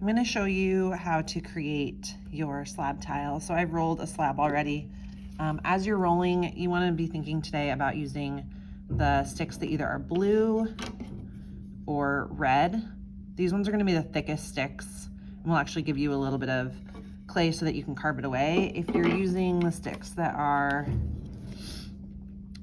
I'm going to show you how to create your slab tile. So I've rolled a slab already. As you're rolling, you want to be thinking today about using the sticks that either are blue or red. These ones are going to be the thickest sticks and will actually give you a little bit of clay so that you can carve it away. If you're using the sticks that are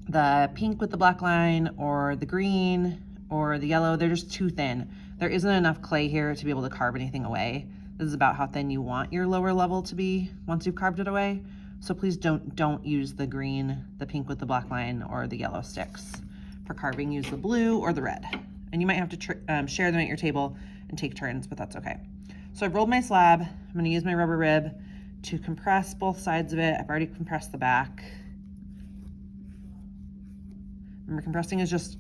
the pink with the black line or the green or the yellow, they're just too thin. There isn't enough clay here to be able to carve anything away. This is about how thin you want your lower level to be once you've carved it away. So please don't use the green, the pink with the black line, or the yellow sticks. For carving, use the blue or the red. And you might have to share them at your table and take turns, but that's okay. So I've rolled my slab. I'm gonna use my rubber rib to compress both sides of it. I've already compressed the back. Remember, compressing is just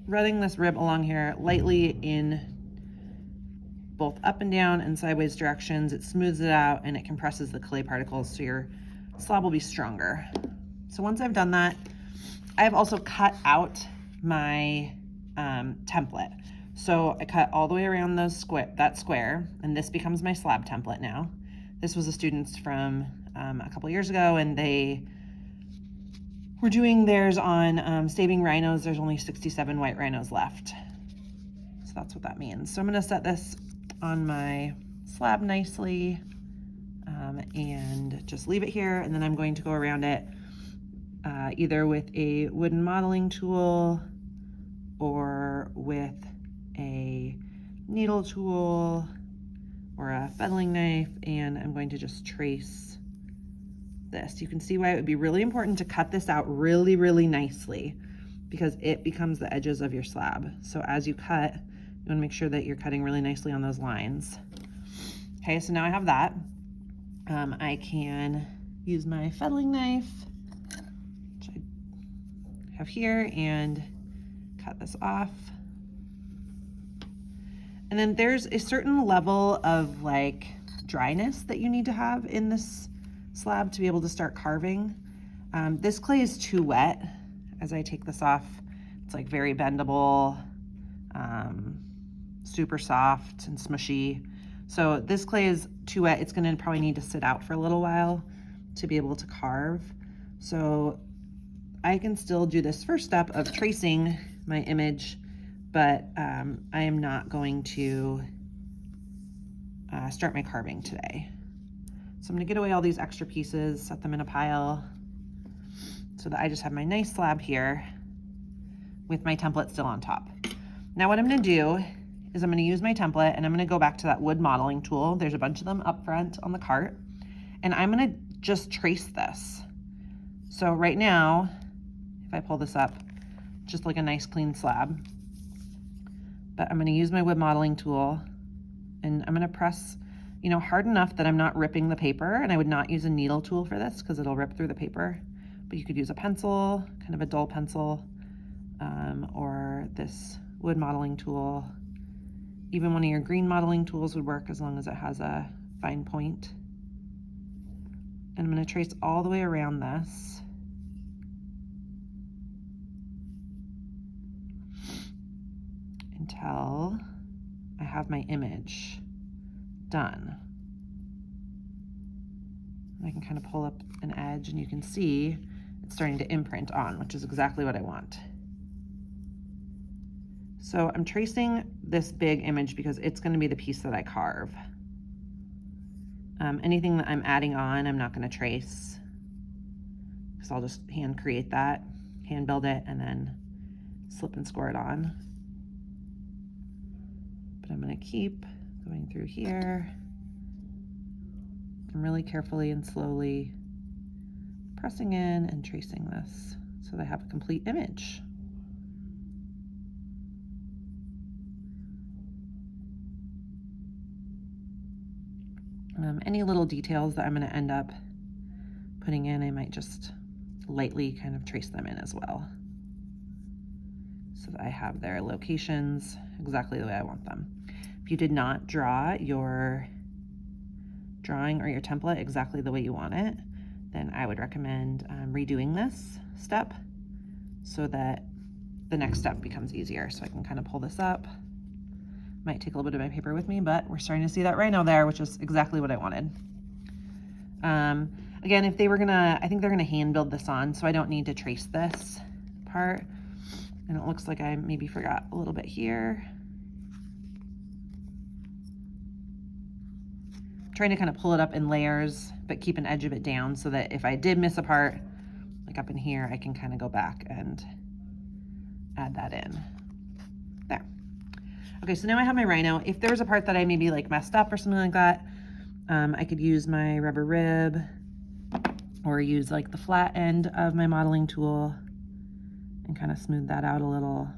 running this rib along here lightly in both up and down and sideways directions. It smooths it out and it compresses the clay particles so your slab will be stronger. So once I've done that, I've also cut out my template. So I cut all the way around that square, and this becomes my slab template now. This was a student's from a couple years ago, and they were doing theirs on staving rhinos. There's only 67 white rhinos left. So that's what that means. So I'm gonna set this on my slab nicely and just leave it here. And then I'm going to go around it either with a wooden modeling tool or with a needle tool or a fettling knife. And I'm going to just trace this. You can see why it would be really important to cut this out really, really nicely, because it becomes the edges of your slab. So as you cut, you want to make sure that you're cutting really nicely on those lines. Okay, so now I have that. I can use my fettling knife, which I have here, and cut this off. And then there's a certain level of like dryness that you need to have in this slab to be able to start carving. This clay is too wet. As I take this off, it's like very bendable, super soft and smushy. So this clay is too wet. It's gonna probably need to sit out for a little while to be able to carve. So I can still do this first step of tracing my image, but I am not going to start my carving today. So I'm gonna get away all these extra pieces, set them in a pile so that I just have my nice slab here with my template still on top. Now what I'm gonna do is I'm gonna use my template and I'm gonna go back to that wood modeling tool. There's a bunch of them up front on the cart, and I'm gonna just trace this. So right now, if I pull this up, just like a nice clean slab, but I'm gonna use my wood modeling tool and I'm gonna press, you know, hard enough that I'm not ripping the paper. And I would not use a needle tool for this because it'll rip through the paper, but you could use a pencil, kind of a dull pencil, or this wood modeling tool. Even one of your green modeling tools would work as long as it has a fine point. And I'm gonna trace all the way around this. Until I have my image done. And I can kind of pull up an edge and you can see it's starting to imprint on, which is exactly what I want. So I'm tracing this big image because it's going to be the piece that I carve. Anything that I'm adding on, I'm not going to trace because I'll just hand create that, hand build it, and then slip and score it on. But I'm going to keep going through here and really carefully and slowly pressing in and tracing this so that I have a complete image. Any little details that I'm going to end up putting in, I might just lightly kind of trace them in as well, so that I have their locations exactly the way I want them. If you did not draw your drawing or your template exactly the way you want it, then I would recommend redoing this step so that the next step becomes easier. So I can kind of pull this up. I'm Might take a little bit of my paper with me, but we're starting to see that rhino there, which is exactly what I wanted. Again, if they were gonna, I think they're gonna hand build this on, so I don't need to trace this part. And it looks like I maybe forgot a little bit here. I'm trying to kind of pull it up in layers, but keep an edge of it down so that if I did miss a part, like up in here, I can kind of go back and add that in. There. Okay, so now I have my rhino. If there was a part that I maybe like messed up or something like that, I could use my rubber rib or use like the flat end of my modeling tool and kind of smooth that out a little.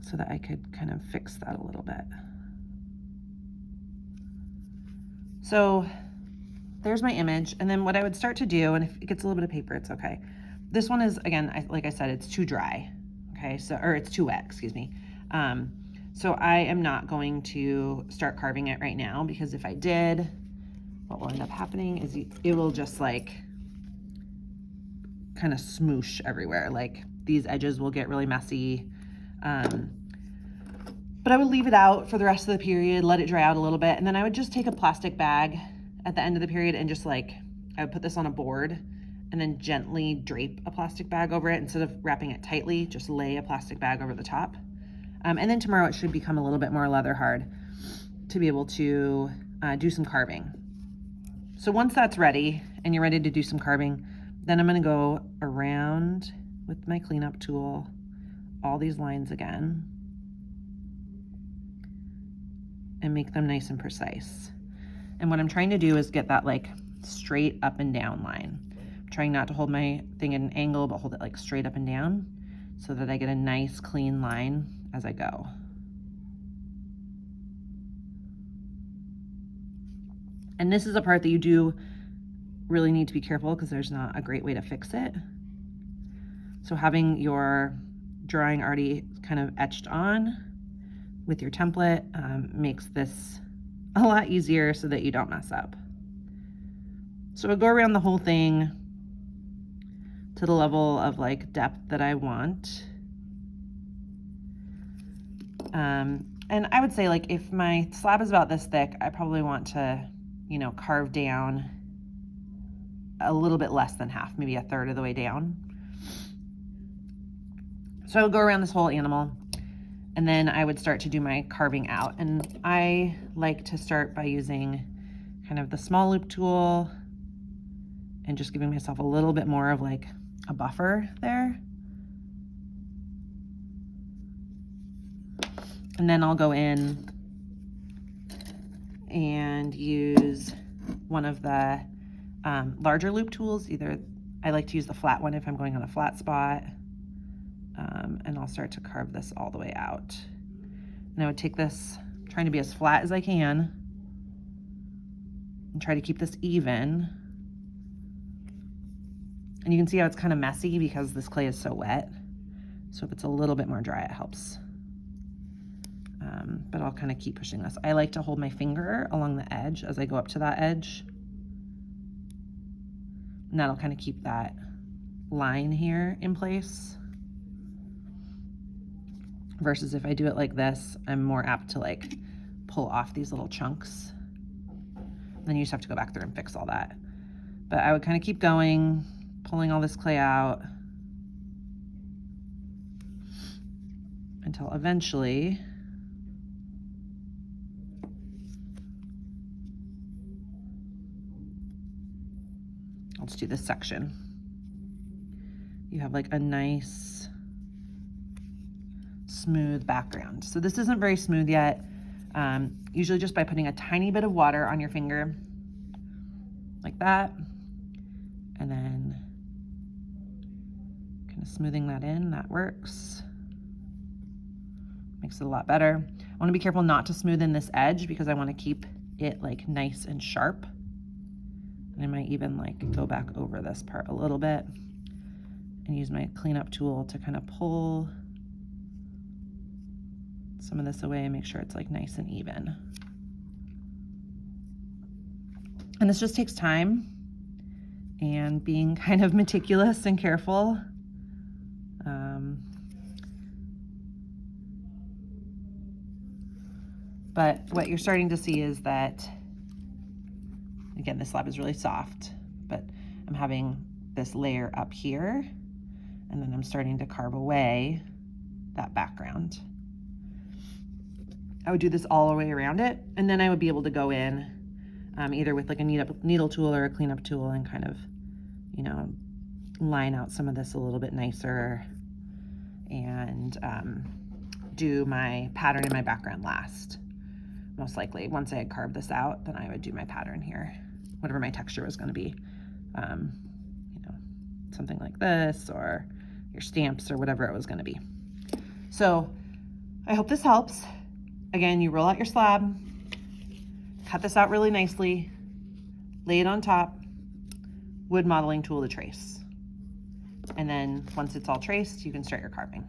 So that I could kind of fix that a little bit. So there's my image. And then what I would start to do, and if it gets a little bit of paper, it's okay. This one is, again, like I said, it's too dry. Okay, so, or it's too wet, excuse me. So I am not going to start carving it right now, because if I did, what will end up happening is it will just like kind of smoosh everywhere. Like these edges will get really messy. But I would leave it out for the rest of the period, let it dry out a little bit. And then I would just take a plastic bag at the end of the period and just like, I would put this on a board and then gently drape a plastic bag over it. Instead of wrapping it tightly, just lay a plastic bag over the top. And then tomorrow it should become a little bit more leather hard to be able to do some carving. So once that's ready and you're ready to do some carving, then I'm gonna go around with my cleanup tool, all these lines again, and make them nice and precise. And what I'm trying to do is get that like straight up and down line. I'm trying not to hold my thing at an angle, but hold it like straight up and down so that I get a nice clean line as I go. And this is a part that you do really need to be careful because there's not a great way to fix it. So having your drawing already kind of etched on with your template makes this a lot easier so that you don't mess up. So I'll go around the whole thing to the level of like depth that I want. And I would say like if my slab is about this thick, I probably want to, you know, carve down a little bit less than half, maybe a third of the way down. So I would go around this whole animal and then I would start to do my carving out. And I like to start by using kind of the small loop tool and just giving myself a little bit more of like a buffer there. And then I'll go in and use one of the larger loop tools. Either I like to use the flat one if I'm going on a flat spot. And I'll start to carve this all the way out. And I would take this, trying to be as flat as I can, and try to keep this even. And you can see how it's kind of messy because this clay is so wet. So if it's a little bit more dry, it helps. But I'll kind of keep pushing this. I like to hold my finger along the edge as I go up to that edge. And that'll kind of keep that line here in place. Versus if I do it like this, I'm more apt to like pull off these little chunks. Then you just have to go back through and fix all that. But I would kind of keep going, pulling all this clay out until eventually I'll just do this section. You have like a nice smooth background. So this isn't very smooth yet. Usually just by putting a tiny bit of water on your finger like that, and then kind of smoothing that in, that works. Makes it a lot better. I want to be careful not to smooth in this edge because I want to keep it like nice and sharp. And I might even like go back over this part a little bit and use my cleanup tool to kind of pull some of this away and make sure it's like nice and even. And this just takes time and being kind of meticulous and careful But what you're starting to see is that, again, this slab is really soft, but I'm having this layer up here, and then I'm starting to carve away that background. I would do this all the way around it, and then I would be able to go in either with like a needle tool or a cleanup tool and kind of, you know, line out some of this a little bit nicer and do my pattern in my background last. Most likely, once I had carved this out, then I would do my pattern here, whatever my texture was going to be. You know, something like this, or your stamps, or whatever it was going to be. So I hope this helps. Again, you roll out your slab, cut this out really nicely, lay it on top, wood modeling tool to trace. And then once it's all traced, you can start your carving.